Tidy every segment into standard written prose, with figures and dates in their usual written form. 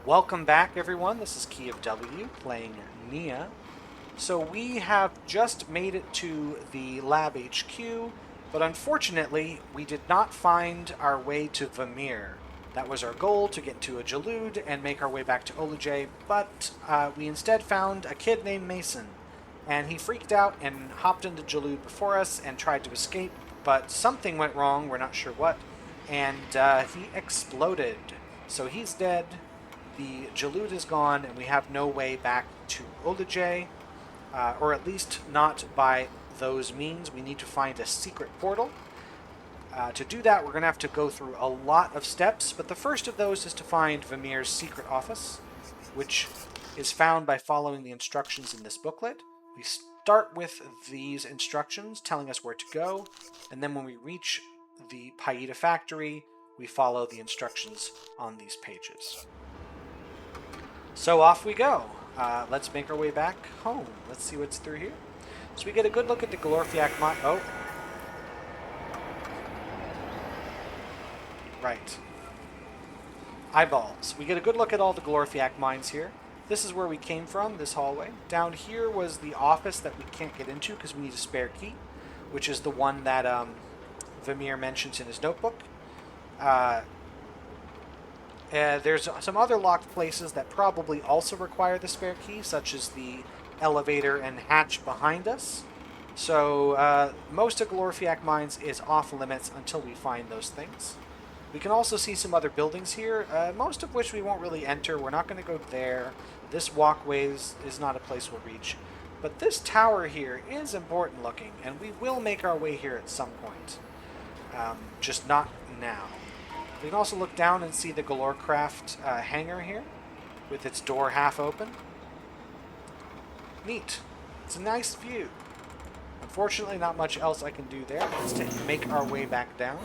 Welcome back, everyone. This is Key of W playing Neyyah. So we have just made it to the Lab HQ, but unfortunately, we did not find our way to Vamir. That was our goal, to get into a Jalud and make our way back to Olajay, but we instead found a kid named Mason, and he freaked out and hopped into Jalud before us and tried to escape, but something went wrong, we're not sure what, and he exploded. So he's dead. The Jalud is gone, and we have no way back to Olajay, or at least not by those means. We need to find a secret portal. To do that, we're going to have to go through a lot of steps, but the first of those is to find Vamir's secret office, which is found by following the instructions in this booklet. We start with these instructions telling us where to go, and then when we reach the Payeeta Factory, we follow the instructions on these pages. So off we go. Let's make our way back home. Let's see what's through here. So we get a good look at the Glorfiak mine. Oh. Right. Eyeballs. We get a good look at all the Glorfiak mines here. This is where we came from, this hallway. Down here was the office that we can't get into because we need a spare key, which is the one that Vamir mentions in his notebook. There's some other locked places that probably also require the spare key, such as the elevator and hatch behind us. So most of Glorfiak Mines is off limits until we find those things. We can also see some other buildings here, most of which we won't really enter. We're not going to go there. This walkway is not a place we'll reach. But this tower here is important looking, and we will make our way here at some point. Just not now. We can also look down and see the Galorcraft hangar here, with its door half open. Neat. It's a nice view. Unfortunately, not much else I can do there. Let's make our way back down.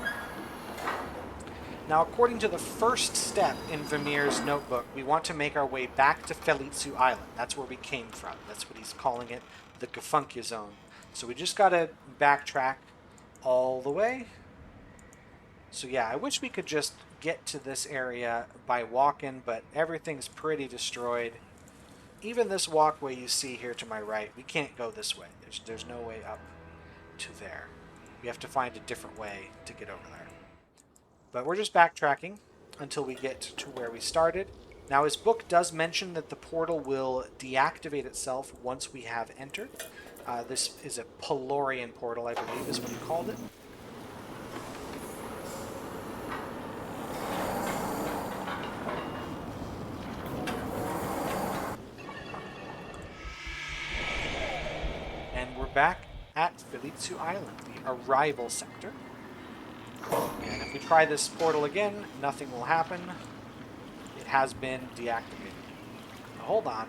Now, according to the first step in Vamir's notebook, we want to make our way back to Felitsu Island. That's where we came from. That's what he's calling it, the Gafunkia Zone. So we just gotta backtrack all the way. So yeah, I wish we could just get to this area by walking, but everything's pretty destroyed. Even this walkway you see here to my right, we can't go this way. There's no way up to there. We have to find a different way to get over there. But we're just backtracking until we get to where we started. Now, his book does mention that the portal will deactivate itself once we have entered. This is a Pelorian portal, I believe, is what he called it. And we're back at Felitsu Island, the arrival sector. And if we try this portal again, nothing will happen. It has been deactivated. Now, hold on.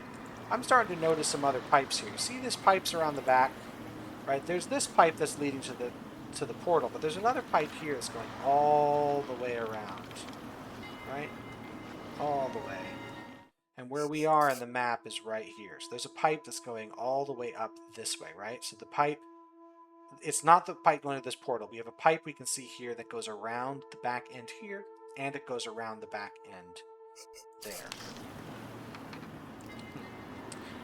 I'm starting to notice some other pipes here. You see these pipes around the back? Right? There's this pipe that's leading to the portal, but there's another pipe here that's going all the way around. Right? All the way. And where we are in the map is right here. So there's a pipe that's going all the way up this way, right? So the pipe, it's not the pipe going to this portal. We have a pipe we can see here that goes around the back end here, and it goes around the back end there.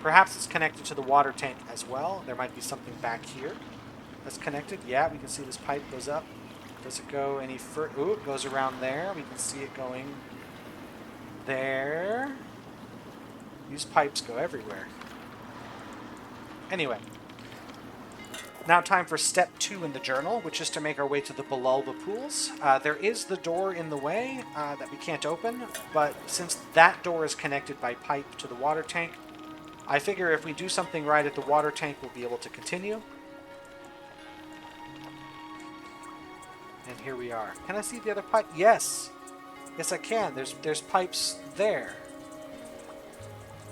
Perhaps it's connected to the water tank as well. There might be something back here that's connected. Yeah, we can see this pipe goes up. Does it go any further? Ooh, it goes around there. We can see it going there. These pipes go everywhere. Anyway. Now time for step 2 in the journal, which is to make our way to the Balulba pools. There is the door in the way that we can't open, but since that door is connected by pipe to the water tank, I figure if we do something right at the water tank, we'll be able to continue. And here we are. Can I see the other pipe? Yes! Yes, I can. There's pipes there.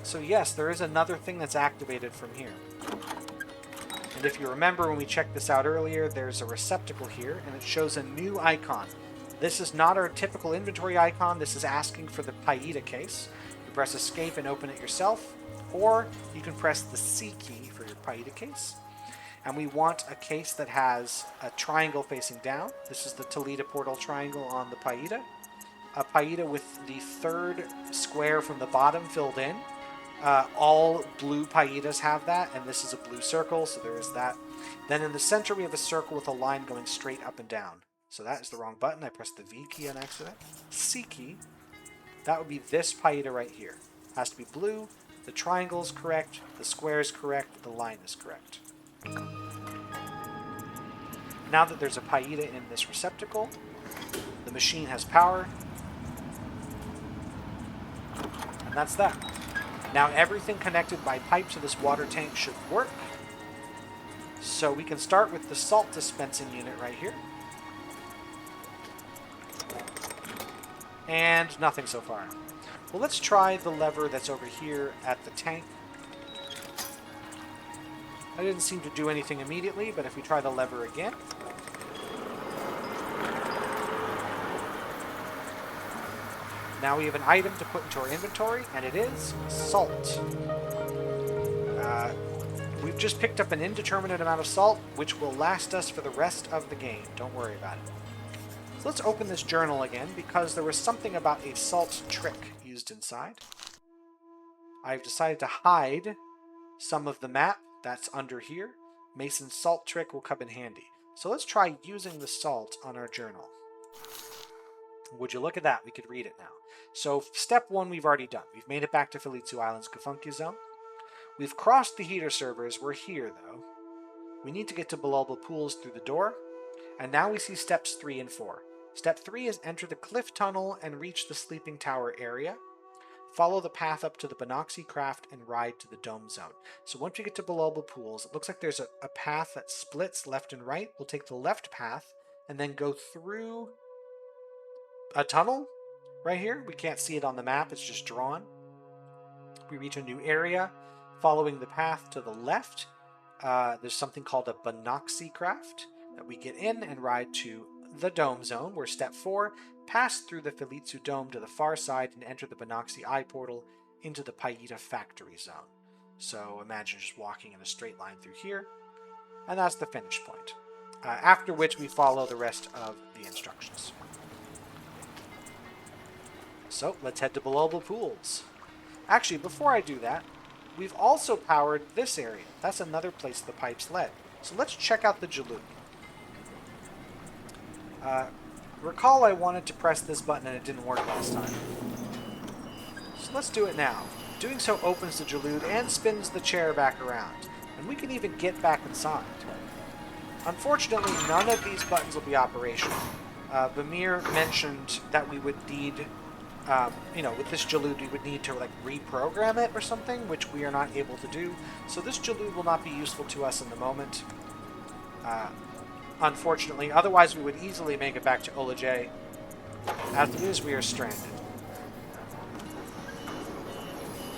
So yes, there is another thing that's activated from here. And if you remember when we checked this out earlier, there's a receptacle here, and it shows a new icon. This is not our typical inventory icon. This is asking for the Payeeta case. You press escape and open it yourself, or you can press the C key for your Payeeta case. And we want a case that has a triangle facing down. This is the Toledo portal triangle on the Payeeta. a Payeeta with the third square from the bottom filled in. All blue Payeetas have that, and this is a blue circle, so there is that. Then in the center we have a circle with a line going straight up and down. So that is the wrong button. I pressed the V key on accident. C key. That would be this Payeeta right here. Has to be blue. The triangle is correct. The square is correct. The line is correct. Now that there's a Payeeta in this receptacle, the machine has power. And that's that. Now everything connected by pipe to this water tank should work. So we can start with the salt dispensing unit right here. And nothing so far. Well, let's try the lever that's over here at the tank. I didn't seem to do anything immediately, but if we try the lever again. Now we have an item to put into our inventory, and it is salt. We've just picked up an indeterminate amount of salt, which will last us for the rest of the game. Don't worry about it. So let's open this journal again, because there was something about a salt trick used inside. I've decided to hide some of the map that's under here. Mason's salt trick will come in handy. So let's try using the salt on our journal. Would you look at that? We could read it now. So step 1 we've already done. We've made it back to Felizu Island's Gafunky Zone. We've crossed the heater servers. We're here, though. We need to get to Bululba Pools through the door. And now we see steps 3 and 4. Step 3 is enter the cliff tunnel and reach the sleeping tower area. Follow the path up to the Binoxy Craft and ride to the Dome Zone. So once we get to Bululba Pools, it looks like there's a path that splits left and right. We'll take the left path and then go through a tunnel right here. We can't see it on the map. It's just drawn. We reach a new area. Following the path to the left, there's something called a Binoxy Craft that we get in and ride to the Dome Zone, where step 4, pass through the Felizu Dome to the far side and enter the Binoxy Eye Portal into the Payeeta Factory Zone. So imagine just walking in a straight line through here, and that's the finish point. After which we follow the rest of the instructions. So let's head to Bululba Pools. Actually, before I do that, we've also powered this area. That's another place the pipes led. So let's check out the Jaloo. Recall I wanted to press this button and it didn't work last time. So let's do it now. Doing so opens the Jaloo and spins the chair back around. And we can even get back inside. Unfortunately, none of these buttons will be operational. Vamir mentioned that we would need, with this Jaloo, we would need to reprogram it or something, which we are not able to do. So this Jaloo will not be useful to us in the moment. Unfortunately, otherwise we would easily make it back to Olajay. As it is, we are stranded.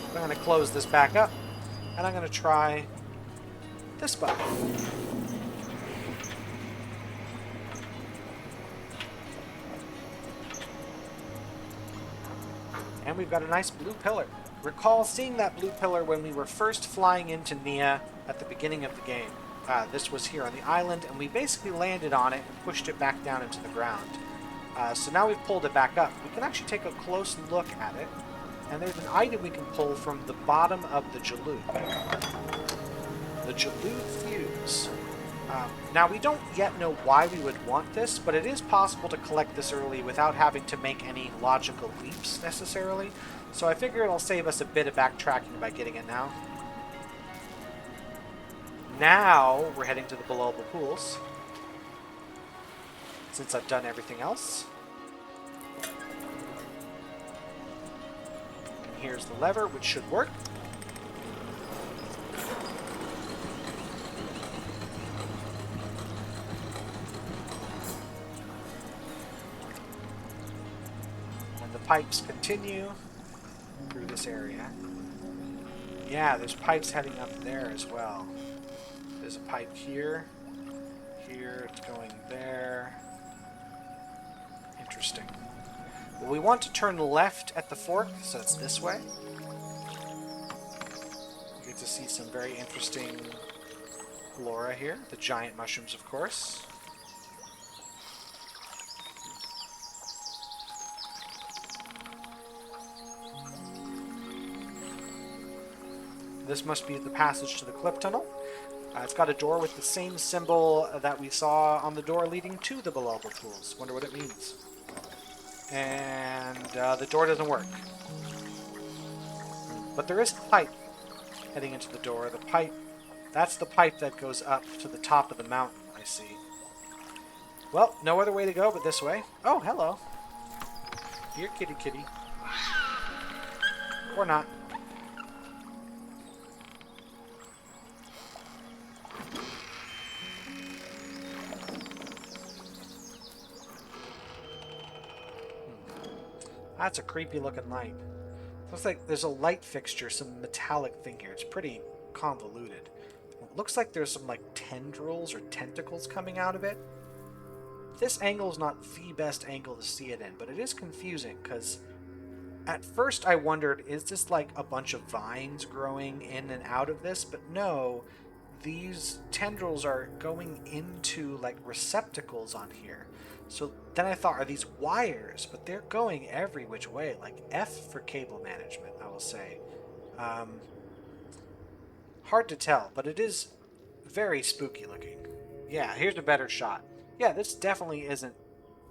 I'm going to close this back up, and I'm going to try this button. And we've got a nice blue pillar. Recall seeing that blue pillar when we were first flying into Neyyah at the beginning of the game. This was here on the island, and we basically landed on it and pushed it back down into the ground. So now we've pulled it back up. We can actually take a close look at it, and there's an item we can pull from the bottom of the Jaloo. The Jaloo Fuse. Now, we don't yet know why we would want this, but it is possible to collect this early without having to make any logical leaps, necessarily. So I figure it'll save us a bit of backtracking by getting it now. Now, we're heading to the Bululba Pools, since I've done everything else. And here's the lever, which should work. And the pipes continue through this area. Yeah, there's pipes heading up there as well. There's a pipe here. Here, it's going there. Interesting. Well, we want to turn left at the fork, so it's this way. You get to see some very interesting flora here. The giant mushrooms, of course. This must be the passage to the clip tunnel. It's got a door with the same symbol that we saw on the door leading to the billable tools. Wonder what it means. And the door doesn't work. But there is a pipe heading into the door. The pipe, that's the pipe that goes up to the top of the mountain, I see. Well, no other way to go but this way. Oh, hello. Here, kitty kitty. Or not. That's a creepy looking light. Looks like there's a light fixture, some metallic thing here. It's pretty convoluted. It looks like there's some like tendrils or tentacles coming out of it. This angle is not the best angle to see it in, but it is confusing because at first I wondered, is this like a bunch of vines growing in and out of this? But no, these tendrils are going into like receptacles on here. So then I thought, are these wires? But they're going every which way, like F for cable management, I will say. Hard to tell, but it is very spooky looking. Yeah, here's a better shot. Yeah, this definitely isn't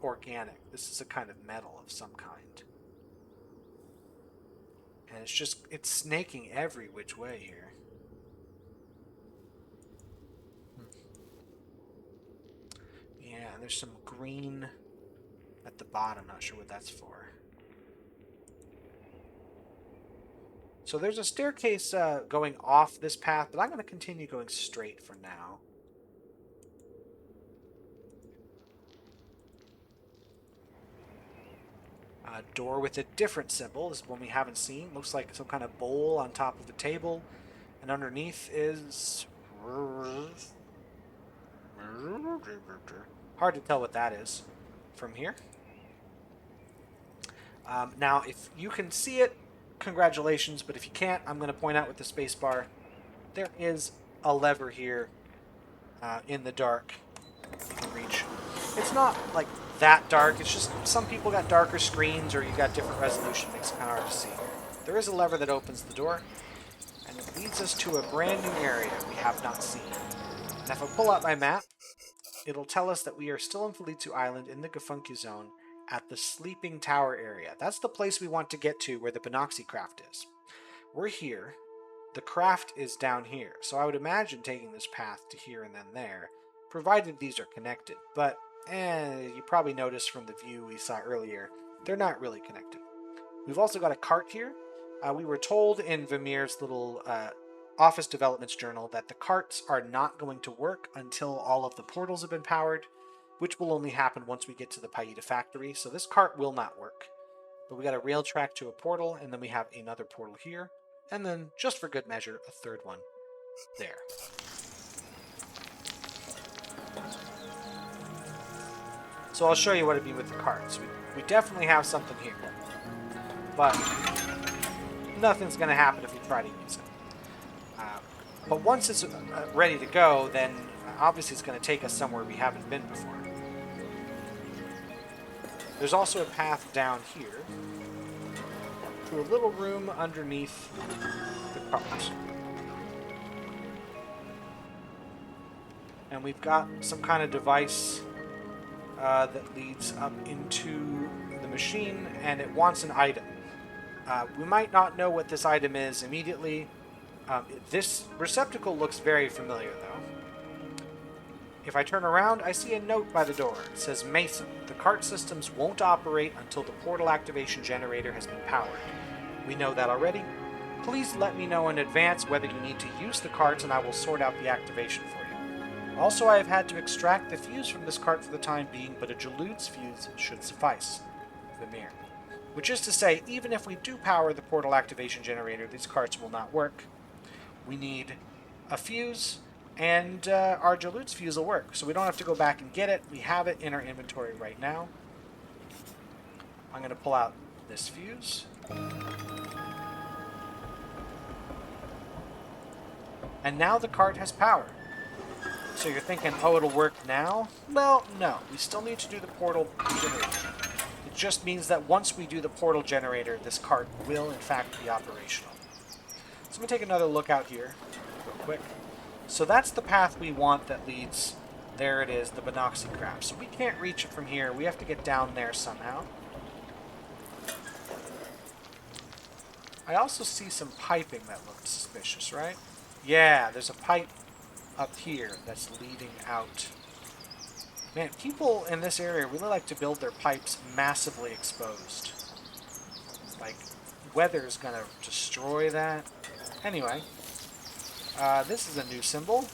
organic. This is a kind of metal of some kind. And it's snaking every which way here. Yeah, there's some green at the bottom. Not sure what that's for. So there's a staircase going off this path, but I'm going to continue going straight for now. A door with a different symbol. This is one we haven't seen. Looks like some kind of bowl on top of a table. And underneath is... hard to tell what that is from here. Now, if you can see it, congratulations. But if you can't, I'm going to point out with the spacebar. There is a lever here in the dark you can reach. It's not like that dark. It's just some people got darker screens or you got different resolution. Makes it kind of hard to see. There is a lever that opens the door, and it leads us to a brand new area we have not seen. And if I pull out my map, it'll tell us that we are still on Felitu Island in the Gafunky Zone at the Sleeping Tower area. That's the place we want to get to where the Binoxy craft is. We're here. The craft is down here. So I would imagine taking this path to here and then there, provided these are connected. But you probably noticed from the view we saw earlier, they're not really connected. We've also got a cart here. We were told in Vamir's little office developments journal that the carts are not going to work until all of the portals have been powered, which will only happen once we get to the Payeeta Factory. So this cart will not work. But we got a rail track to a portal, and then we have another portal here, and then, just for good measure, a third one there. So I'll show you what I mean with the carts. We definitely have something here, but nothing's going to happen if we try to use it. But once it's ready to go, then obviously it's going to take us somewhere we haven't been before. There's also a path down here to a little room underneath the cart. And we've got some kind of device that leads up into the machine, and it wants an item. We might not know what this item is immediately. This receptacle looks very familiar, though. If I turn around, I see a note by the door. It says, Mason, the cart systems won't operate until the portal activation generator has been powered. We know that already. Please let me know in advance whether you need to use the carts, and I will sort out the activation for you. Also, I have had to extract the fuse from this cart for the time being, but a Jalude's fuse should suffice. Vamir. Which is to say, even if we do power the portal activation generator, these carts will not work. We need a fuse, and our Jalude's fuse will work. So we don't have to go back and get it. We have it in our inventory right now. I'm going to pull out this fuse. And now the cart has power. So you're thinking, oh, it'll work now? Well, no. We still need to do the portal generator. It just means that once we do the portal generator, this cart will, in fact, be operational. So me take another look out here real quick. So that's the path we want that leads... There it is, the Binoxy Crab. So we can't reach it from here. We have to get down there somehow. I also see some piping that looked suspicious, right? Yeah, there's a pipe up here that's leading out. Man, people in this area really like to build their pipes massively exposed. Like, weather's gonna destroy that. Anyway, this is a new symbol.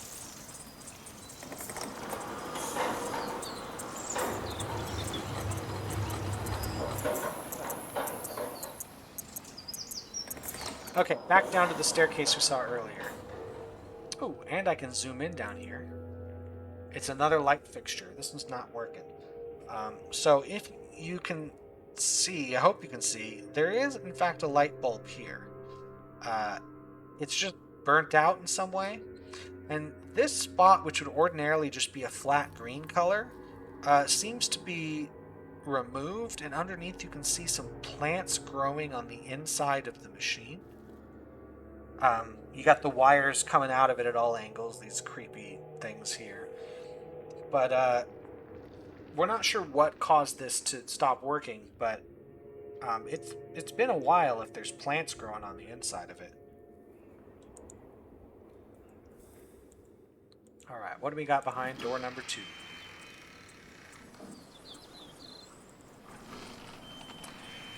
Okay, back down to the staircase we saw earlier. Oh, and I can zoom in down here. It's another light fixture. This one's not working. So if you can see, I hope you can see, there is in fact a light bulb here. It's just burnt out in some way. And this spot, which would ordinarily just be a flat green color, seems to be removed, and underneath you can see some plants growing on the inside of the machine. You got the wires coming out of it at all angles, these creepy things here. But we're not sure what caused this to stop working, but it's been a while if there's plants growing on the inside of it. Alright, what do we got behind door number 2?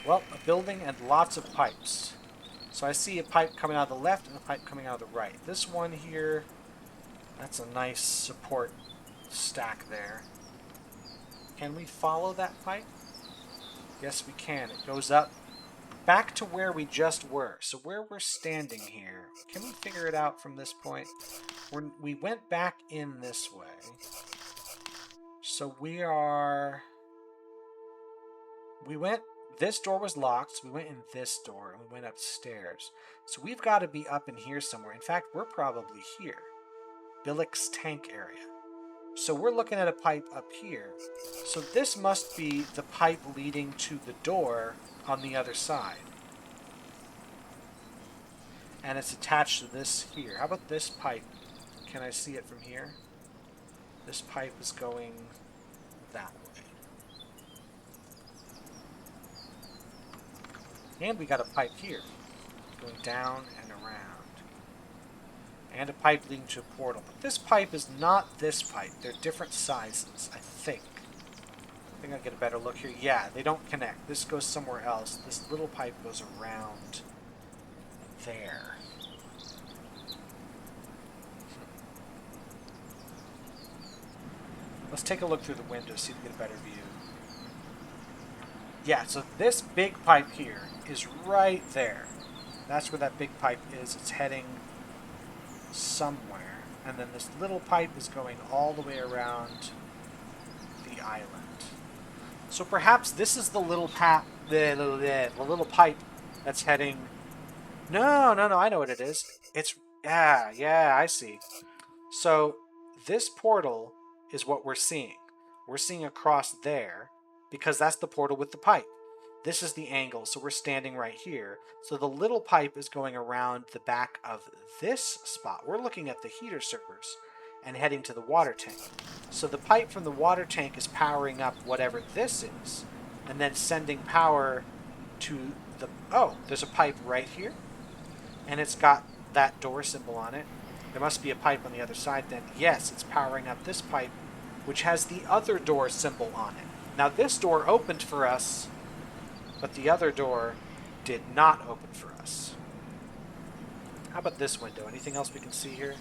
Well, a building and lots of pipes. So I see a pipe coming out of the left and a pipe coming out of the right. This one here, that's a nice support stack there. Can we follow that pipe? Yes, we can. It goes up back to where we just were. So where we're standing here, can we figure it out from this point? We went back in this way. So we went... This door was locked, so we went in this door, and we went upstairs. So we've got to be up in here somewhere. In fact, we're probably here. Billick's tank area. So we're looking at a pipe up here. So this must be the pipe leading to the door on the other side. And it's attached to this here. How about this pipe? Can I see it from here? This pipe is going that way. And we got a pipe here, going down and around. And a pipe leading to a portal. But this pipe is not this pipe. They're different sizes, I think. I think I'll get a better look here. Yeah, they don't connect. This goes somewhere else. This little pipe goes around there. Let's take a look through the window, see if we get a better view. Yeah, so this big pipe here is right there. That's where that big pipe is. It's heading somewhere. And then this little pipe is going all the way around the island. So perhaps this is the little the little pipe that's heading... No, I know what it is. It's... Yeah, I see. So this portal is what we're seeing. We're seeing across there because that's the portal with the pipe. This is the angle, so we're standing right here. So the little pipe is going around the back of this spot. We're looking at the heater servers and heading to the water tank. So the pipe from the water tank is powering up whatever this is, and then sending power to the... Oh, there's a pipe right here, and it's got that door symbol on it. There must be a pipe on the other side then. Yes, it's powering up this pipe, which has the other door symbol on it. Now this door opened for us, but the other door did not open for us. How about this window? Anything else we can see here?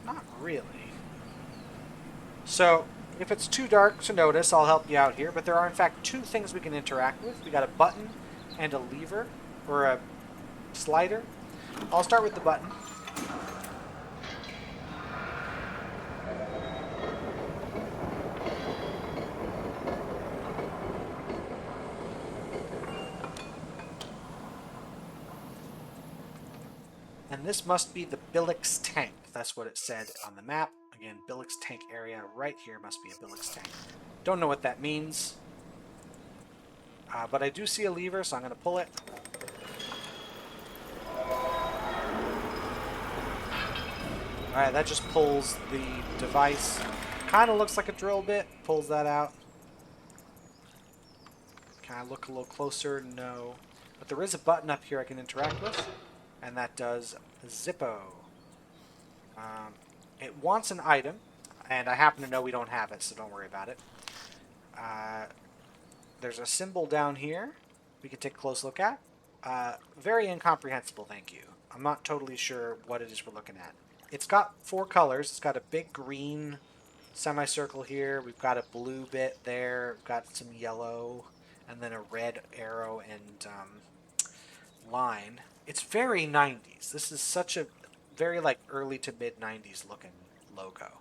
Not really. So, if it's too dark to notice, I'll help you out here, but there are in fact two things we can interact with. We got a button and a lever, or a slider. I'll start with the button. And this must be the Billick's tank. That's what it said on the map. Again, Billick's tank area right here must be a Billick's tank. Don't know what that means. But I do see a lever, so I'm going to pull it. Alright, that just pulls the device. Kind of looks like a drill bit. Pulls that out. Can I look a little closer? No. But there is a button up here I can interact with. And that does Zippo. It wants an item. And I happen to know we don't have it, so don't worry about it. There's a symbol down here we can take a close look at. Very incomprehensible, thank you. I'm not totally sure what it is we're looking at. It's got 4 colors. It's got a big green semicircle here. We've got a blue bit there. We've got some yellow, and then a red arrow and line. It's very 90s. This is such a very like early to mid 90s looking logo.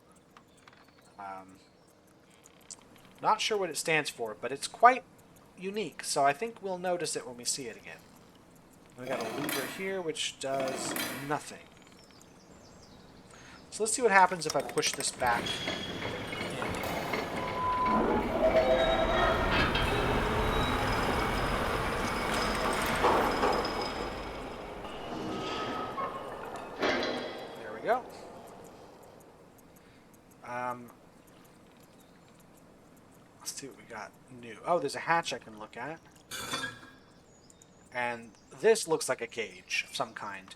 Not sure what it stands for, but it's quite unique, so I think we'll notice it when we see it again. We got a lever here, which does nothing. So let's see what happens if I push this back in. There we go. Let's see what we got new. Oh, there's a hatch I can look at. And this looks like a gauge of some kind.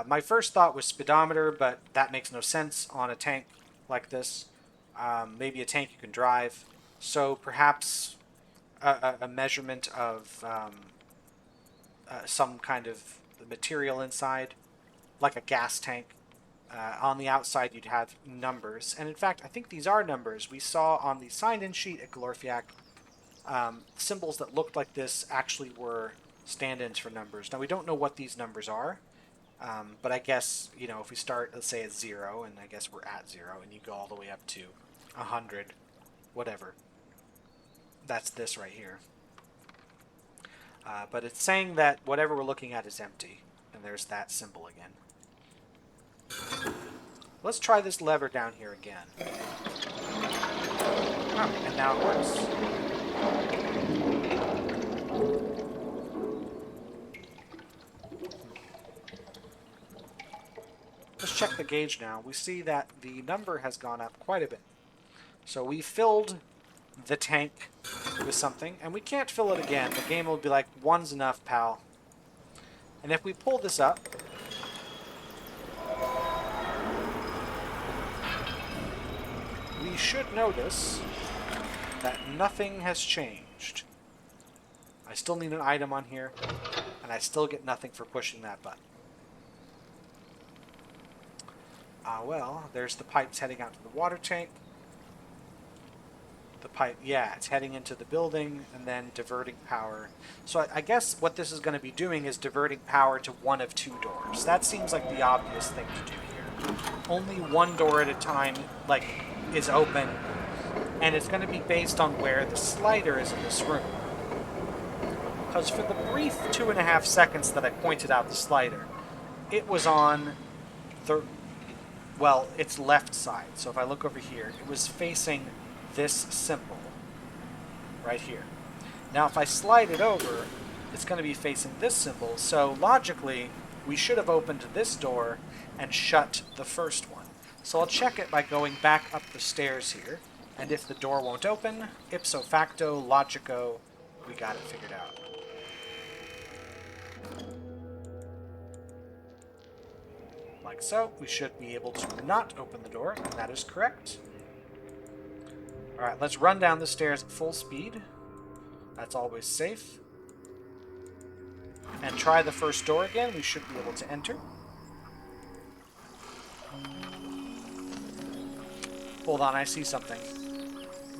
My first thought was speedometer, but that makes no sense on a tank like this. Maybe a tank you can drive. So perhaps a measurement of some kind of material inside, like a gas tank. On the outside, you'd have numbers. And in fact, I think these are numbers. We saw on the sign-in sheet at Glorfiak, symbols that looked like this actually were stand-ins for numbers. Now, we don't know what these numbers are, but I guess, you know, if we start, let's say, at 0, and I guess we're at 0, and you go all the way up to 100, whatever. That's this right here. But it's saying that whatever we're looking at is empty, and there's that symbol again. Let's try this lever down here again. Oh, and now it works. Let's check the gauge now. We see that the number has gone up quite a bit. So we filled the tank with something, and we can't fill it again. The game will be like, 1's enough, pal. And if we pull this up, we should notice that nothing has changed. I still need an item on here, and I still get nothing for pushing that button. Well, there's the pipes heading out to the water tank. The pipe, yeah, it's heading into the building and then diverting power. So I guess what this is going to be doing is diverting power to one of 2 doors. That seems like the obvious thing to do here. Only one door at a time, like, is open, and it's going to be based on where the slider is in this room. Because for the brief 2.5 seconds that I pointed out the slider, it was on the, well, its left side. So if I look over here, it was facing this symbol right here. Now if I slide it over, it's going to be facing this symbol, so logically we should have opened this door and shut the first one. So I'll check it by going back up the stairs here, and if the door won't open, ipso facto, logico, we got it figured out. Like so, we should be able to not open the door, and that is correct. Alright, let's run down the stairs at full speed. That's always safe. And try the first door again, we should be able to enter. Hold on, I see something.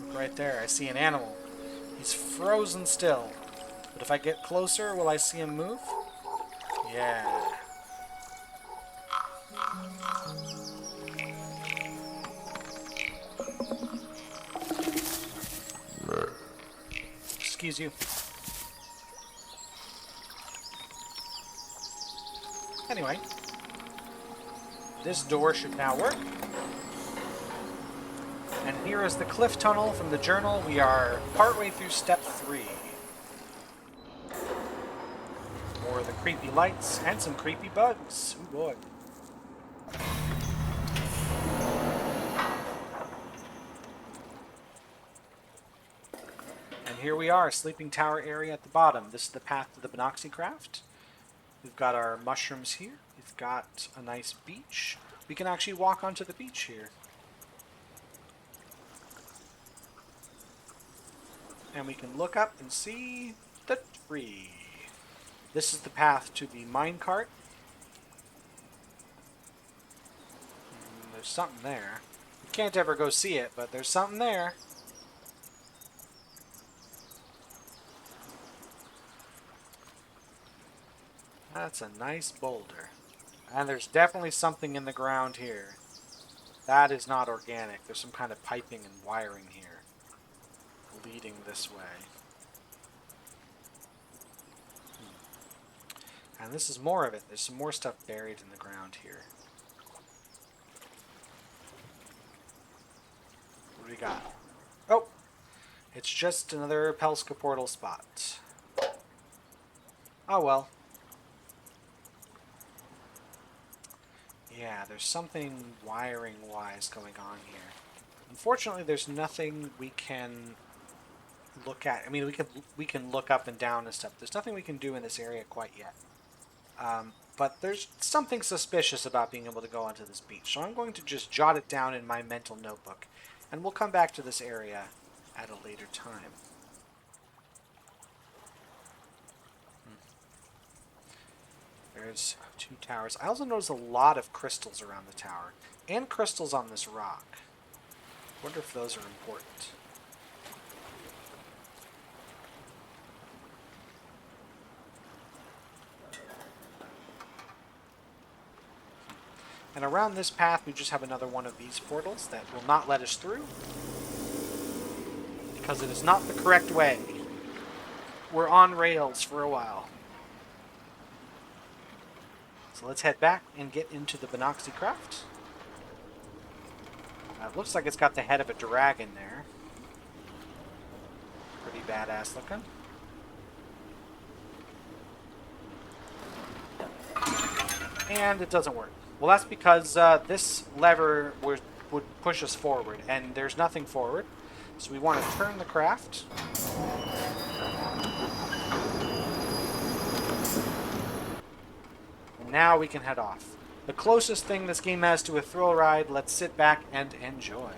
Look right there, I see an animal. He's frozen still. But if I get closer, will I see him move? Yeah. Excuse you. Anyway, this door should now work. And here is the cliff tunnel from the journal. We are partway through step 3. More of the creepy lights and some creepy bugs. Oh boy. here we are, sleeping tower area at the bottom. This is the path to the Binoxy Craft. We've got our mushrooms here. We've got a nice beach. We can actually walk onto the beach here. And we can look up and see the tree. This is the path to the minecart. There's something there. You can't ever go see it, but there's something there. That's a nice boulder. And there's definitely something in the ground here. That is not organic. There's some kind of piping and wiring here leading this way. And this is more of it. There's some more stuff buried in the ground here. What do we got? Oh! It's just another Pelska portal spot. Oh well. Yeah, there's something wiring-wise going on here. Unfortunately, there's nothing we can look at. I mean, we can look up and down and stuff. There's nothing we can do in this area quite yet. But there's something suspicious about being able to go onto this beach. So I'm going to just jot it down in my mental notebook. And we'll come back to this area at a later time. There's 2 towers. I also notice a lot of crystals around the tower. And crystals on this rock. Wonder if those are important. And around this path, we just have another one of these portals that will not let us through. Because it is not the correct way. We're on rails for a while. So let's head back and get into the Binoxy Craft. It looks like it's got the head of a dragon there. Pretty badass looking. And it doesn't work. Well, that's because this lever would push us forward, and there's nothing forward. So we want to turn the craft. And now we can head off. The closest thing this game has to a thrill ride. Let's sit back and enjoy.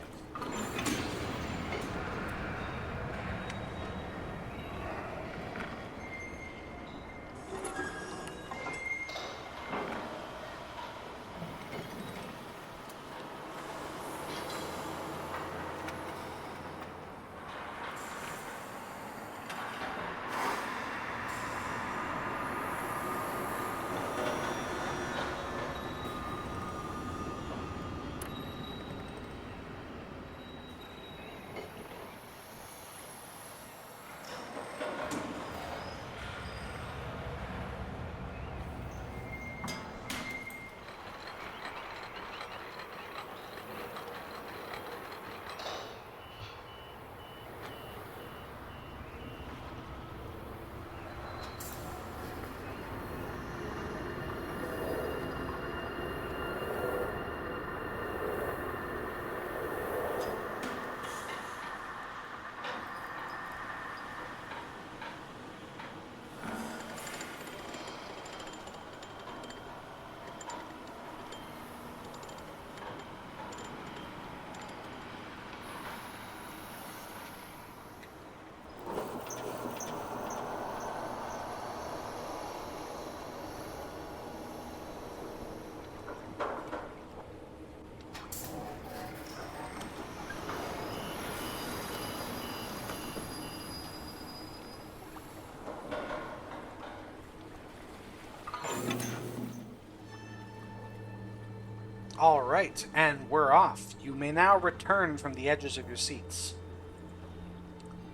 Alright, and we're off. You may now return from the edges of your seats.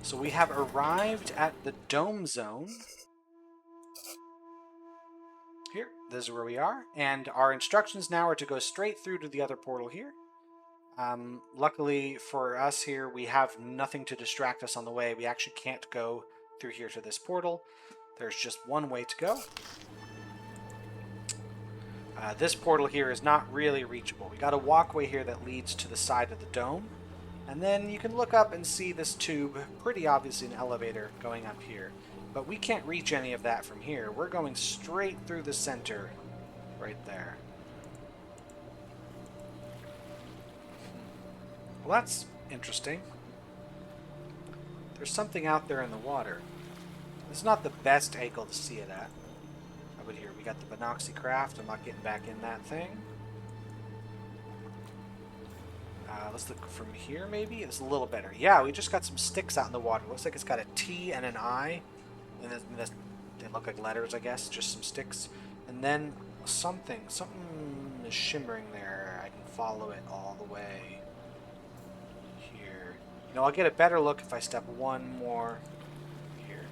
So we have arrived at the Dome Zone. Here, this is where we are. And our instructions now are to go straight through to the other portal here. Luckily for us here, we have nothing to distract us on the way. We actually can't go through here to this portal. There's just one way to go. This portal here is not really reachable. We got a walkway here that leads to the side of the dome. And then you can look up and see this tube, pretty obviously an elevator going up here. But we can't reach any of that from here. We're going straight through the center, right there. Well, that's interesting. There's something out there in the water. It's not the best angle to see it at. How about here? We got the Binoxy Craft. I'm not getting back in that thing. Let's look from here, maybe? It's a little better. Yeah, we just got some sticks out in the water. Looks like it's got a T and an I. And they look like letters, I guess. Just some sticks. And then something is shimmering there. I can follow it all the way here. You know, I'll get a better look if I step one more here.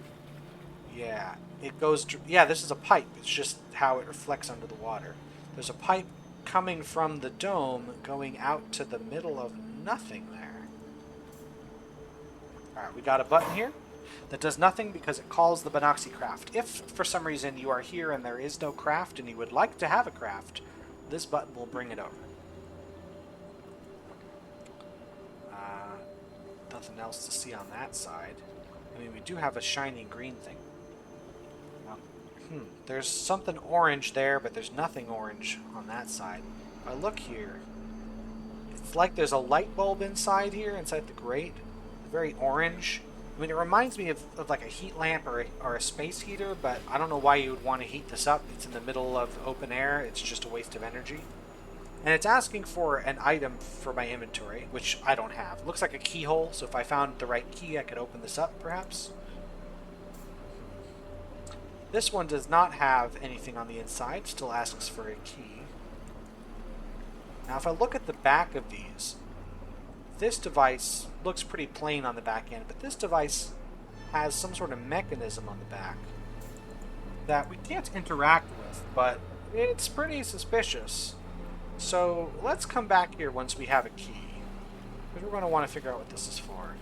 Yeah, it goes... Yeah, this is a pipe. It's just how it reflects under the water. There's a pipe coming from the dome going out to the middle of nothing there. Alright, we got a button here that does nothing because it calls the Binoxy Craft. If for some reason you are here and there is no craft and you would like to have a craft, this button will bring it over. Nothing else to see on that side. I mean, we do have a shiny green thing. There's something orange there, but there's nothing orange on that side. If I look here, it's like there's a light bulb inside here, inside the grate. Very orange. I mean, it reminds me of like a heat lamp or a space heater, but I don't know why you would want to heat this up. It's in the middle of open air. It's just a waste of energy. And it's asking for an item for my inventory, which I don't have. It looks like a keyhole, so if I found the right key, I could open this up, perhaps. This one does not have anything on the inside, still asks for a key. Now if I look at the back of these, this device looks pretty plain on the back end, but this device has some sort of mechanism on the back that we can't interact with, but it's pretty suspicious. So let's come back here once we have a key, because we're going to want to figure out what this is for.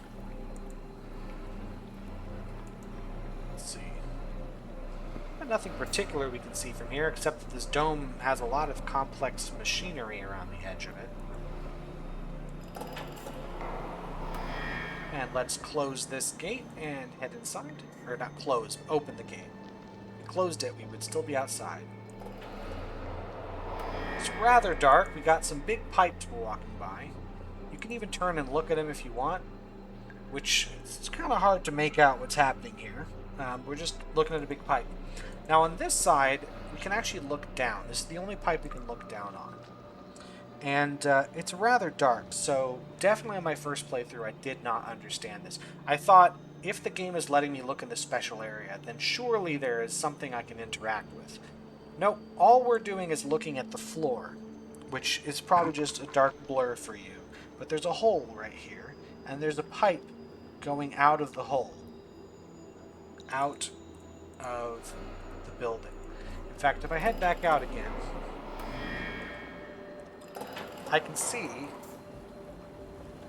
Let's see. Nothing particular we can see from here, except that this dome has a lot of complex machinery around the edge of it. And let's close this gate and head inside. Or not close, open the gate. If we closed it, we would still be outside. It's rather dark. We got some big pipes we're walking by. You can even turn and look at them if you want, which it's kind of hard to make out what's happening here. We're just looking at a big pipe. Now on this side, we can actually look down. This is the only pipe we can look down on. And it's rather dark, so definitely on my first playthrough I did not understand this. I thought, if the game is letting me look in the special area, then surely there is something I can interact with. Nope, all we're doing is looking at the floor, which is probably just a dark blur for you. But there's a hole right here, and there's a pipe going out of the hole. Out of the building. In fact, if I head back out again, I can see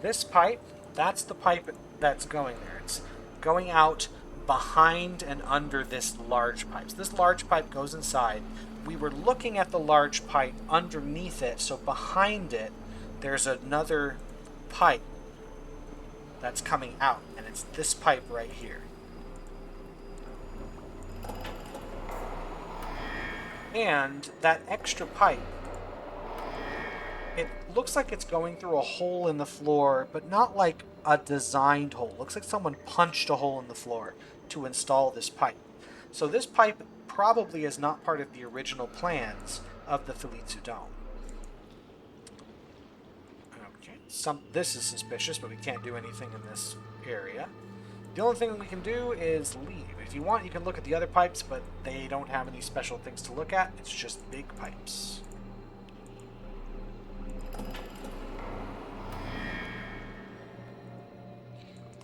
this pipe. That's the pipe that's going there. It's going out behind and under this large pipe. So this large pipe goes inside. We were looking at the large pipe underneath it, so behind it there's another pipe that's coming out, and it's this pipe right here. And that extra pipe, it looks like it's going through a hole in the floor, but not like a designed hole. It looks like someone punched a hole in the floor to install this pipe. So this pipe probably is not part of the original plans of the Failitsu Dome. Okay, this is suspicious, but we can't do anything in this area. The only thing we can do is leave. If you want, you can look at the other pipes, but they don't have any special things to look at. It's just big pipes.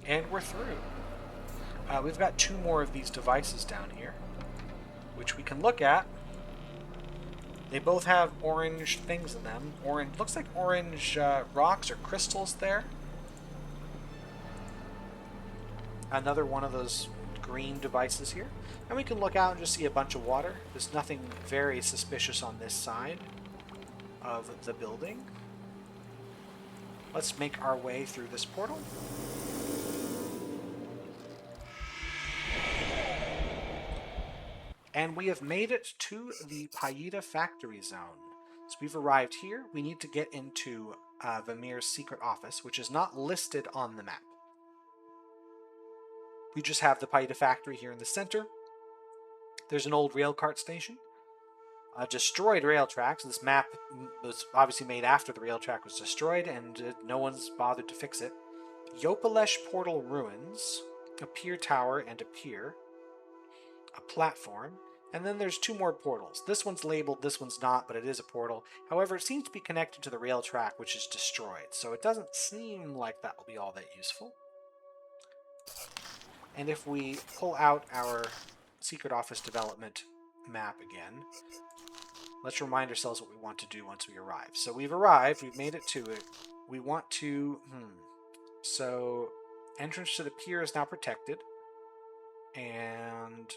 And we're through. We've got 2 more of these devices down here, which we can look at. They both have orange things in them. Orange, looks like orange rocks or crystals there. Another one of those green devices here. And we can look out and just see a bunch of water. There's nothing very suspicious on this side of the building. Let's make our way through this portal. And we have made it to the Payeeta Factory zone. So we've arrived here. We need to get into Vamir's secret office, which is not listed on the map. We just have the Payeeta Factory here in the center. There's an old rail cart station. Destroyed rail tracks. This map was obviously made after the rail track was destroyed, and no one's bothered to fix it. Yopalesh Portal Ruins, a pier tower and a pier, a platform, and then there's two more portals. This one's labeled, this one's not, but it is a portal. However, it seems to be connected to the rail track, which is destroyed, so it doesn't seem like that will be all that useful. And if we pull out our secret office development map again, let's remind ourselves what we want to do once we arrive. So we've arrived, we've made it to it. We want to, so entrance to the pier is now protected, and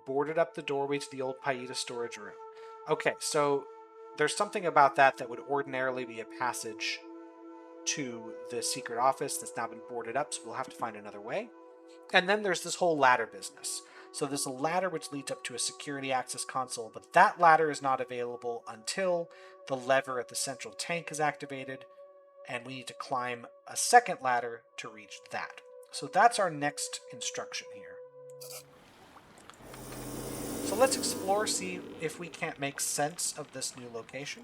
boarded up the doorway to the old Payeeta storage room. Okay, so there's something about that that would ordinarily be a passage to the secret office that's now been boarded up, so we'll have to find another way. And then there's this whole ladder business. So there's a ladder which leads up to a security access console, but that ladder is not available until the lever at the central tank is activated, and we need to climb a second ladder to reach that. So that's our next instruction here. So let's explore, see if we can't make sense of this new location.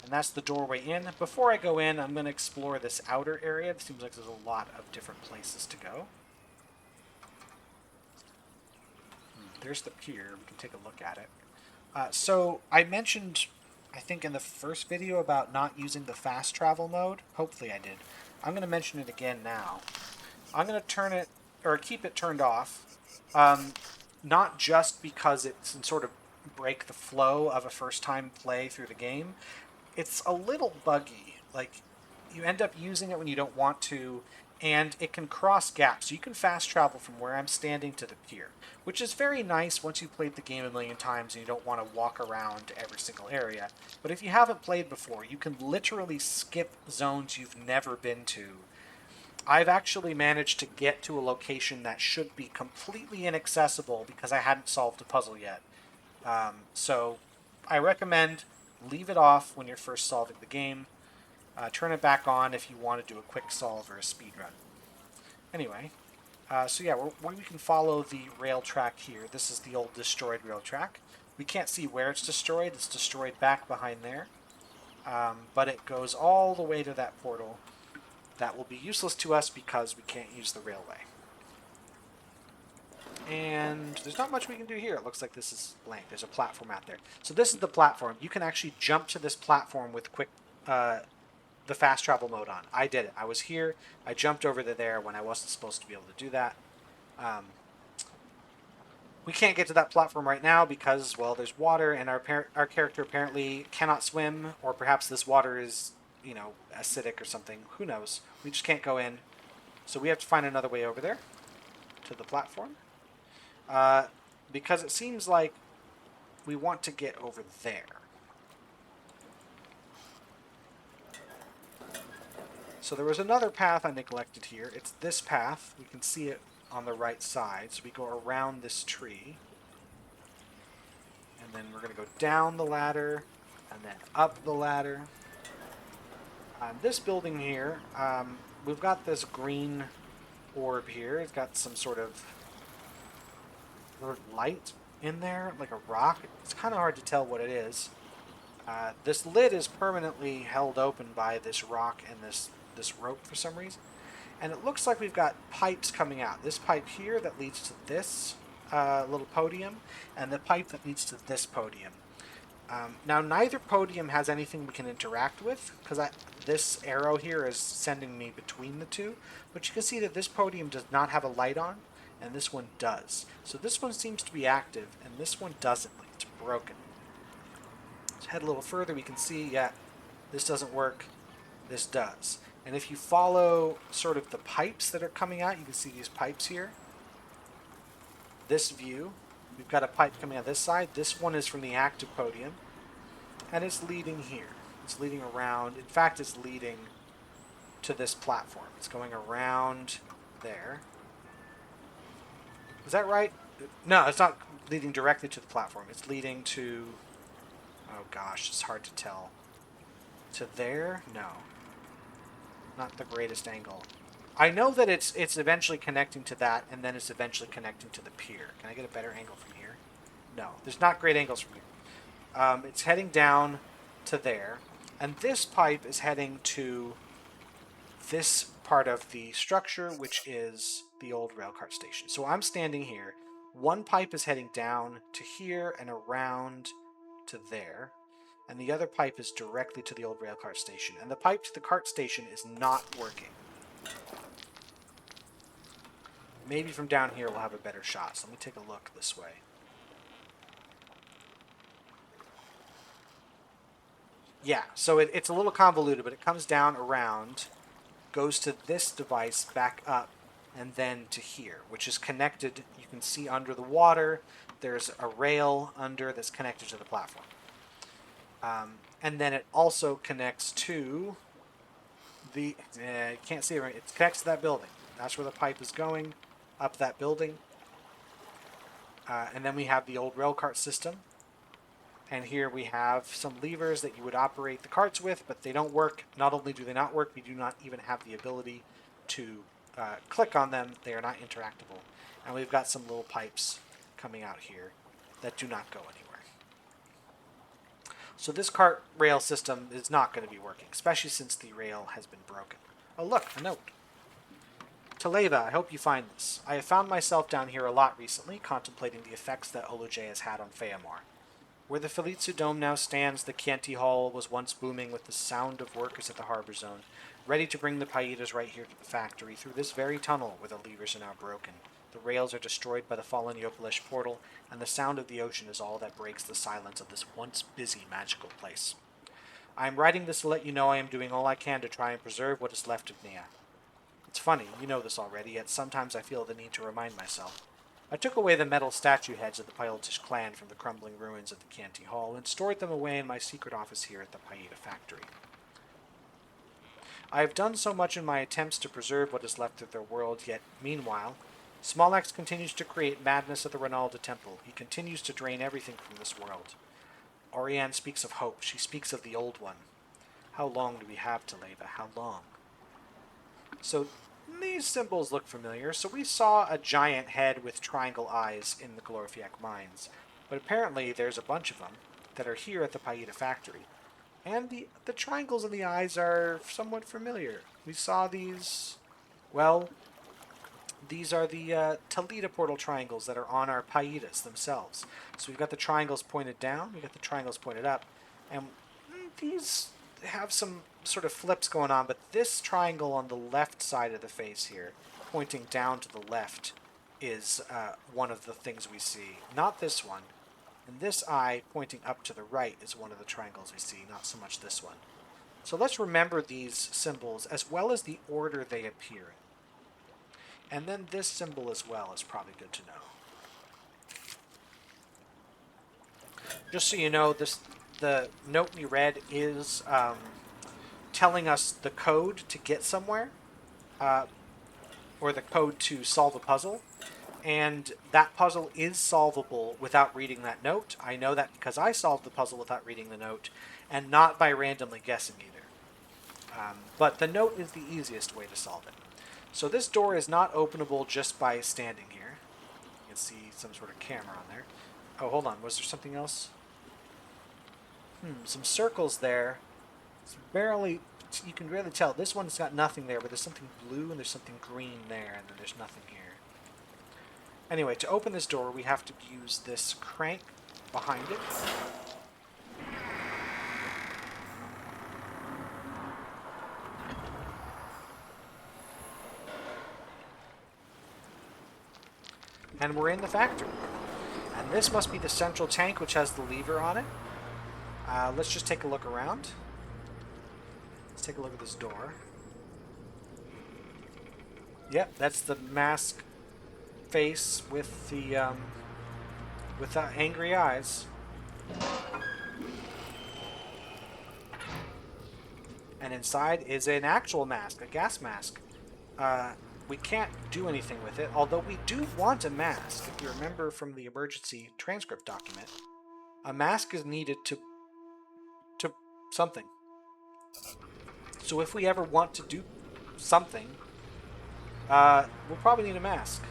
And that's the doorway in. Before I go in, I'm going to explore this outer area. It seems like there's a lot of different places to go. There's the pier. We can take a look at it. So I mentioned, I think in the first video, about not using the fast travel mode. Hopefully I did. I'm going to mention it again now. I'm going to turn it, or keep it turned off, not just because it can sort of break the flow of a first-time play through the game. It's a little buggy. Like, you end up using it when you don't want to, and it can cross gaps. So you can fast travel from where I'm standing to the pier, which is very nice once you've played the game a million times and you don't want to walk around every single area. But if you haven't played before, you can literally skip zones you've never been to. I've actually managed to get to a location that should be completely inaccessible because I hadn't solved a puzzle yet. So I recommend leave it off when you're first solving the game. Turn it back on if you want to do a quick solve or a speed run. Anyway, so yeah, we can follow the rail track here. This is the old destroyed rail track. We can't see where it's destroyed. It's destroyed back behind there. But it goes all the way to that portal. That will be useless to us because we can't use the railway. And there's not much we can do here. It looks like this is blank. There's a platform out there. So this is the platform. You can actually jump to this platform with the fast travel mode on. I did it. I was here. I jumped over to there when I wasn't supposed to be able to do that. We can't get to that platform right now because, well, there's water, and our character apparently cannot swim, or perhaps this water is, you know, acidic or something. Who knows? We just can't go in. So we have to find another way over there to the platform. Because it seems like we want to get over there. So there was another path I neglected here. It's this path. We can see it on the right side. So we go around this tree. And then we're going to go down the ladder and then up the ladder. This building here, we've got this green orb here. It's got some sort of light in there, like a rock. It's kind of hard to tell what it is. This lid is permanently held open by this rock and this rope for some reason. And it looks like we've got pipes coming out. This pipe here that leads to this little podium, and the pipe that leads to this podium. Now, neither podium has anything we can interact with, because this arrow here is sending me between the two. But you can see that this podium does not have a light on, and this one does. So this one seems to be active, and this one doesn't. Like, it's broken. Let's head a little further. We can see, yeah, this doesn't work. This does. And if you follow sort of the pipes that are coming out, you can see these pipes here. This view, we've got a pipe coming out this side. This one is from the active podium. and it's leading here. It's leading around. In fact, it's leading to this platform. It's going around there. Is that right? No, it's not leading directly to the platform. It's leading to... Oh gosh, it's hard to tell. To there? No. Not the greatest angle. I know that it's eventually connecting to that, and then it's eventually connecting to the pier. Can I get a better angle from here? No, there's not great angles from here. It's heading down to there, and this pipe is heading to this part of the structure, which is the old railcart station. So I'm standing here. One pipe is heading down to here and around to there, and the other pipe is directly to the old railcart station. And the pipe to the cart station is not working. Maybe from down here we'll have a better shot. So let me take a look this way. Yeah, so it's a little convoluted, but it comes down around, goes to this device, back up, and then to here, which is connected. You can see under the water, there's a rail under that's connected to the platform. And then it also connects to the... you can't see it right. It connects to that building. That's where the pipe is going, up that building. And then we have the old railcart system. And here we have some levers that you would operate the carts with, but they don't work. Not only do they not work, we do not even have the ability to click on them. They are not interactable. And we've got some little pipes coming out here that do not go anywhere. So this cart rail system is not going to be working, especially since the rail has been broken. Oh look, a note. To Neyyah, I hope you find this. I have found myself down here a lot recently, contemplating the effects that Oloje has had on Fayamar. Where the Falitsu Dome now stands, the Chianti Hall was once booming with the sound of workers at the harbor zone, ready to bring the Payeetas right here to the factory through this very tunnel where the levers are now broken. The rails are destroyed by the fallen Yopalesh portal, and the sound of the ocean is all that breaks the silence of this once busy magical place. I am writing this to let you know I am doing all I can to try and preserve what is left of Neyyah. It's funny, you know this already, yet sometimes I feel the need to remind myself. I took away the metal statue heads of the Payeeta clan from the crumbling ruins of the Chianti Hall and stored them away in my secret office here at the Payeeta Factory. I have done so much in my attempts to preserve what is left of their world, yet, meanwhile, Smolex continues to create madness at the Ronalda Temple. He continues to drain everything from this world. Orianne speaks of hope. She speaks of the Old One. How long do we have to Neyyah? How long? So these symbols look familiar. So we saw a giant head with triangle eyes in the Glorifiak mines. But apparently there's a bunch of them that are here at the Payeeta Factory. And the triangles in the eyes are somewhat familiar. We saw these... Well, these are the Talita portal triangles that are on our Payeetas themselves. So we've got the triangles pointed down, we've got the triangles pointed up, and these have some sort of flips going on, but this triangle on the left side of the face here, pointing down to the left, is one of the things we see. Not this one. And this eye pointing up to the right is one of the triangles we see, not so much this one. So let's remember these symbols as well as the order they appear in. And then this symbol as well is probably good to know. Just so you know, the note we read is telling us the code to get somewhere, or the code to solve a puzzle. And that puzzle is solvable without reading that note. I know that because I solved the puzzle without reading the note, and not by randomly guessing either. But the note is the easiest way to solve it. So this door is not openable just by standing here. You can see some sort of camera on there. Oh, hold on. Was there something else? Some circles there. It's barely... You can really tell. This one's got nothing there, but there's something blue and there's something green there, and then there's nothing here. Anyway, to open this door, we have to use this crank behind it. And we're in the factory. And this must be the central tank, which has the lever on it. Let's just take a look around. Let's take a look at this door. Yep, that's the mask face with the angry eyes. And inside is an actual mask, a gas mask. We can't do anything with it, although we do want a mask. If you remember from the emergency transcript document, a mask is needed to something. So if we ever want to do something, we'll probably need a mask.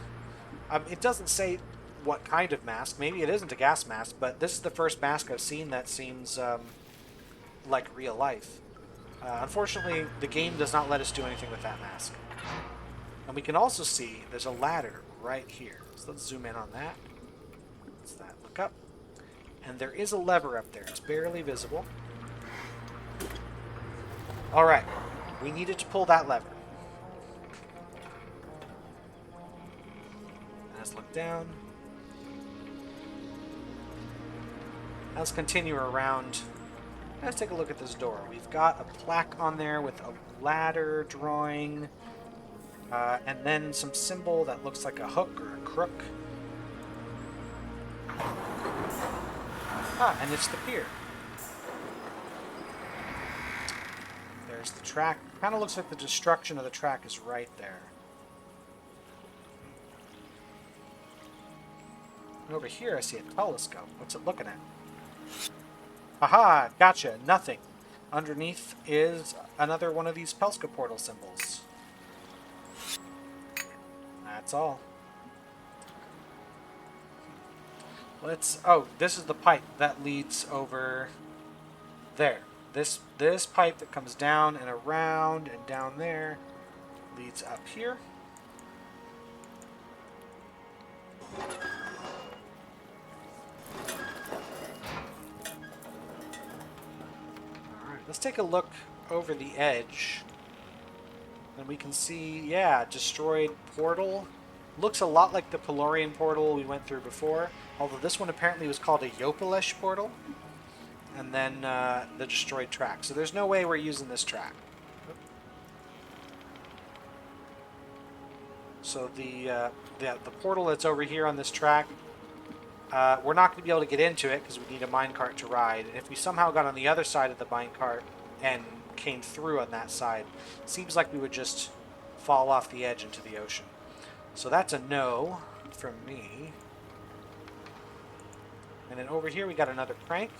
It doesn't say what kind of mask. Maybe it isn't a gas mask, but this is the first mask I've seen that seems like real life. Unfortunately, the game does not let us do anything with that mask. And we can also see there's a ladder right here. So let's zoom in on that. Let's that look up. And there is a lever up there. It's barely visible. All right. We needed to pull that lever. Let's look down. Let's continue around. Let's take a look at this door. We've got a plaque on there with a ladder drawing, and then some symbol that looks like a hook or a crook. Ah, and it's the pier. There's the track. Kind of looks like the destruction of the track is right there. And over here I see a telescope. What's it looking at? Aha! Gotcha. Nothing. Underneath is another one of these Pelska portal symbols. That's all. Let's... Oh, this is the pipe that leads over there. This pipe that comes down and around and down there leads up here. Alright, let's take a look over the edge. And we can see, yeah, destroyed portal. Looks a lot like the Pelorian portal we went through before. Although this one apparently was called a Yopalesh portal. And then the destroyed track. So there's no way we're using this track. So the portal that's over here on this track, we're not going to be able to get into it because we need a minecart to ride. And if we somehow got on the other side of the minecart and came through on that side, it seems like we would just fall off the edge into the ocean. So that's a no from me. And then over here we got another crank.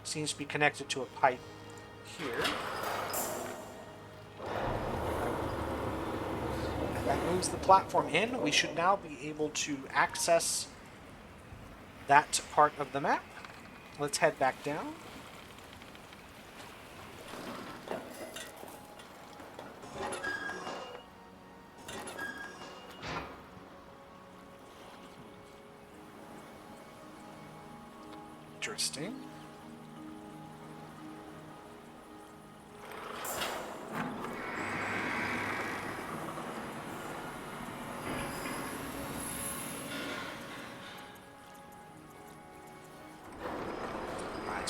Seems to be connected to a pipe here. And that moves the platform in. We should now be able to access that part of the map. Let's head back down. Interesting.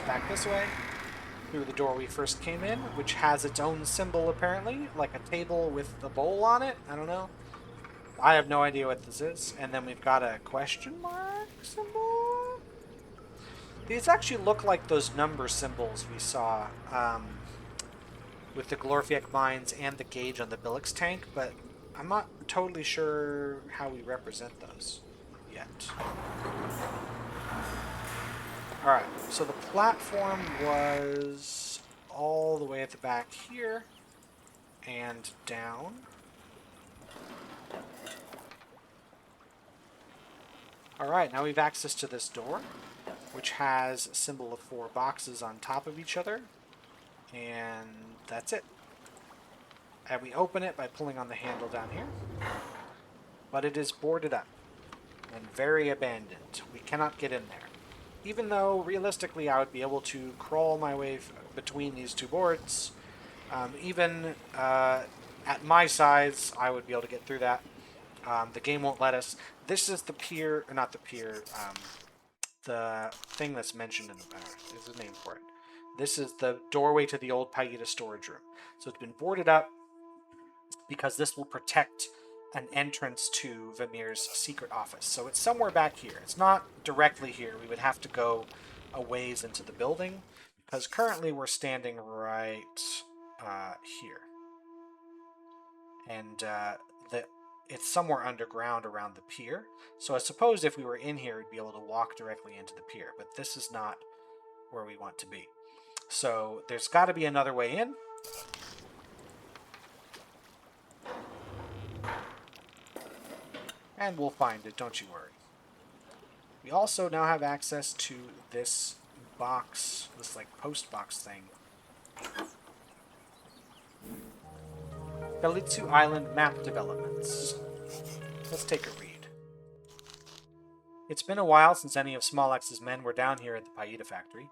Back this way, through the door we first came in, which has its own symbol apparently, like a table with a bowl on it. I don't know. I have no idea what this is. And then we've got a question mark symbol. These actually look like those number symbols we saw with the Glorfiak mines and the gauge on the Billix tank, but I'm not totally sure how we represent those yet. Alright, so the platform was all the way at the back here and down. Alright, now we have access to this door, which has a symbol of 4 boxes on top of each other, and that's it. And we open it by pulling on the handle down here, but it is boarded up and very abandoned. We cannot get in there. Even though, realistically, I would be able to crawl my way between these 2 boards. Even at my size, I would be able to get through that. The game won't let us. This is the pier, or not the pier, the thing that's mentioned in the there's a name for it. This is the doorway to the old Payeeta storage room. So it's been boarded up because this will protect an entrance to Vamir's secret office. So it's somewhere back here. It's not directly here. We would have to go a ways into the building because currently we're standing right here. And it's somewhere underground around the pier. So I suppose if we were in here, we'd be able to walk directly into the pier. But this is not where we want to be. So there's got to be another way in. And we'll find it, don't you worry. We also now have access to this box, this like post box thing. Payeeta Island map developments. Let's take a read. It's been a while since any of Small X's men were down here at the Payeeta Factory.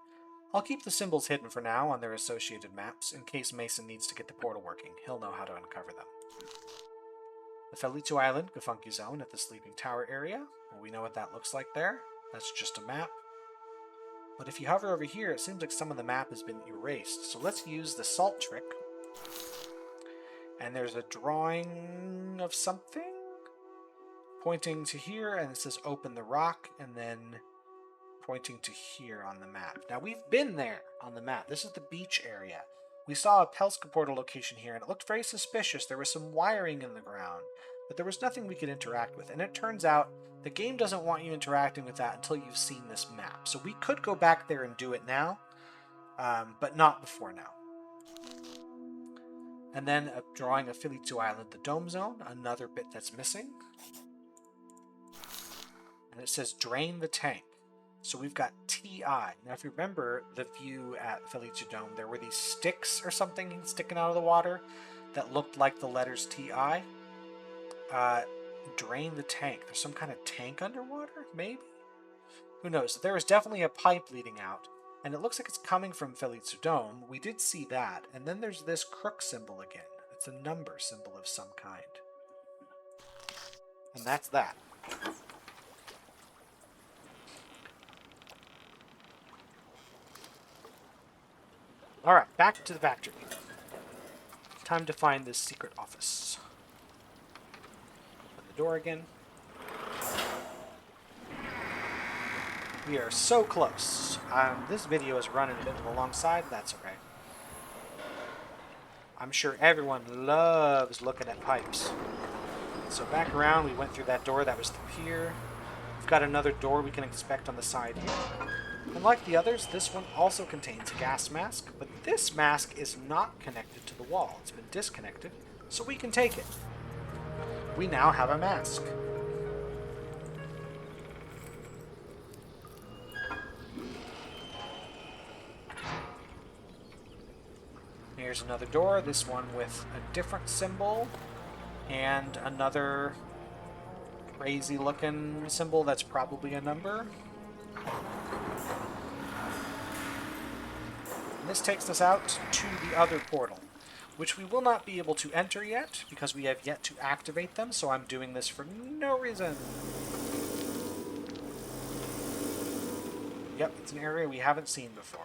I'll keep the symbols hidden for now on their associated maps, in case Mason needs to get the portal working. He'll know how to uncover them. The Payeeta Island Gafunky Zone at the Sleeping Tower area. Well, we know what that looks like there. That's just a map. But if you hover over here, it seems like some of the map has been erased. So let's use the salt trick. And there's a drawing of something pointing to here, and it says open the rock, and then pointing to here on the map. Now, we've been there on the map. This is the beach area. We saw a Pelska portal location here, and it looked very suspicious. There was some wiring in the ground, but there was nothing we could interact with. And it turns out the game doesn't want you interacting with that until you've seen this map. So we could go back there and do it now, but not before now. And then a drawing of Payeeta Island, the Dome Zone, another bit that's missing. And it says drain the tank. So we've got TI. Now, if you remember the view at Payeeta Dome, there were these sticks or something sticking out of the water that looked like the letters TI. Drain the tank. There's some kind of tank underwater, maybe? Who knows? There is definitely a pipe leading out, and it looks like it's coming from Payeeta Dome. We did see that. And then there's this crook symbol again. It's a number symbol of some kind. And that's that. Alright, back to the factory. Time to find this secret office. Open the door again. We are so close. This video is running a bit alongside. That's okay. I'm sure everyone loves looking at pipes. So back around, we went through that door. That was the pier. We've got another door we can expect on the side here. And like the others, this one also contains a gas mask, but this mask is not connected to the wall. It's been disconnected, so we can take it. We now have a mask. Here's another door, this one with a different symbol, and another crazy looking symbol that's probably a number. And this takes us out to the other portal, which we will not be able to enter yet because we have yet to activate them, so I'm doing this for no reason. Yep, it's an area we haven't seen before.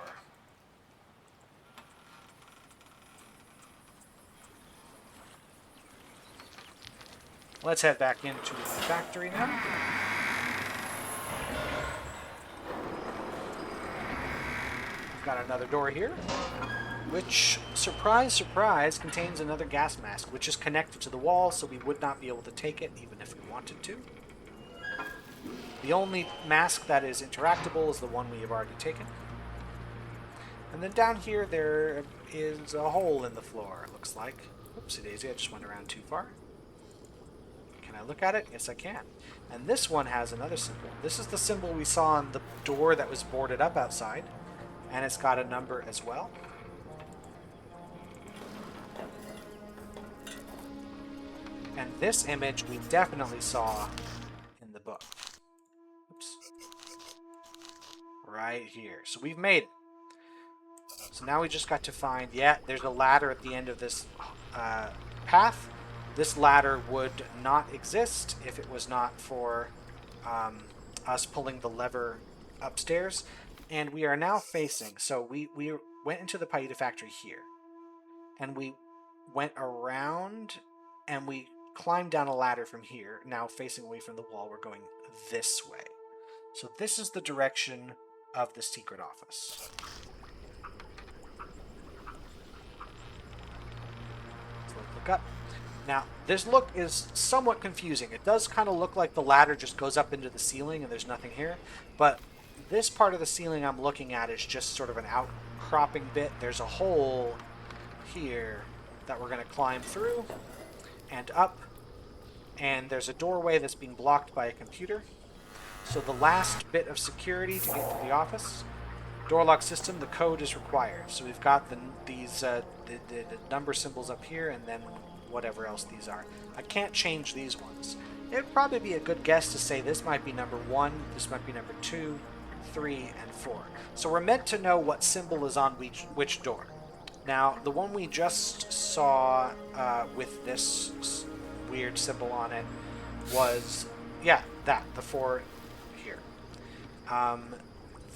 Let's head back into the factory now. We've got another door here, which, surprise, surprise, contains another gas mask, which is connected to the wall, so we would not be able to take it, even if we wanted to. The only mask that is interactable is the one we have already taken. And then down here, there is a hole in the floor, it looks like. Oopsie daisy, I just went around too far. Can I look at it? Yes, I can. And this one has another symbol. This is the symbol we saw on the door that was boarded up outside. And it's got a number as well. And this image we definitely saw in the book. Oops. Right here. So we've made it. So now we just got to find, yeah, there's a ladder at the end of this path. This ladder would not exist if it was not for us pulling the lever upstairs. And we are now facing, so we went into the Payeeta Factory here. And we went around and we climbed down a ladder from here. Now facing away from the wall, we're going this way. So this is the direction of the secret office. back up. Now, this look is somewhat confusing. It does kind of look like the ladder just goes up into the ceiling and there's nothing here, but this part of the ceiling I'm looking at is just sort of an outcropping bit. There's a hole here that we're going to climb through and up, and there's a doorway that's being blocked by a computer. So the last bit of security to get to the office, door lock system, the code is required. So we've got these number symbols up here, and then whatever else these are. I can't change these ones. It'd probably be a good guess to say this might be number 1, this might be number 2, 3, and 4. So we're meant to know what symbol is on which door. Now, the one we just saw with this weird symbol on it was, yeah, the 4 here.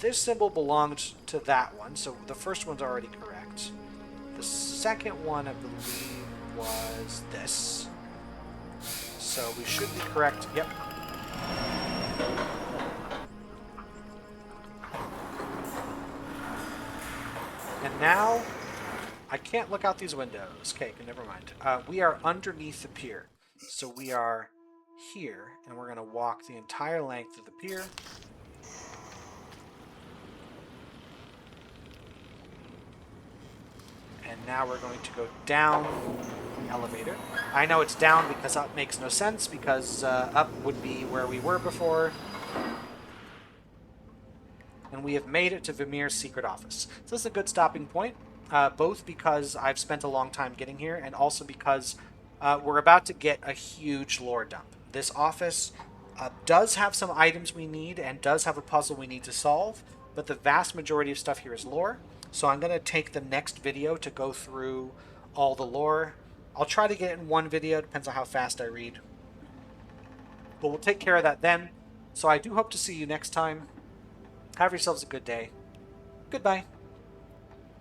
This symbol belonged to that one, so the first one's already correct. The second one, I believe, was this. So we should be correct. Yep. And now, I can't look out these windows. Okay, never mind. We are underneath the pier. So we are here, and we're going to walk the entire length of the pier. And now we're going to go down the elevator. I know it's down because up makes no sense, because up would be where we were before. And we have made it to Vamir's secret office. So this is a good stopping point, both because I've spent a long time getting here, and also because we're about to get a huge lore dump. This office does have some items we need, and does have a puzzle we need to solve, but the vast majority of stuff here is lore. So I'm going to take the next video to go through all the lore. I'll try to get it in one video, depends on how fast I read. But we'll take care of that then. So I do hope to see you next time. Have yourselves a good day. Goodbye.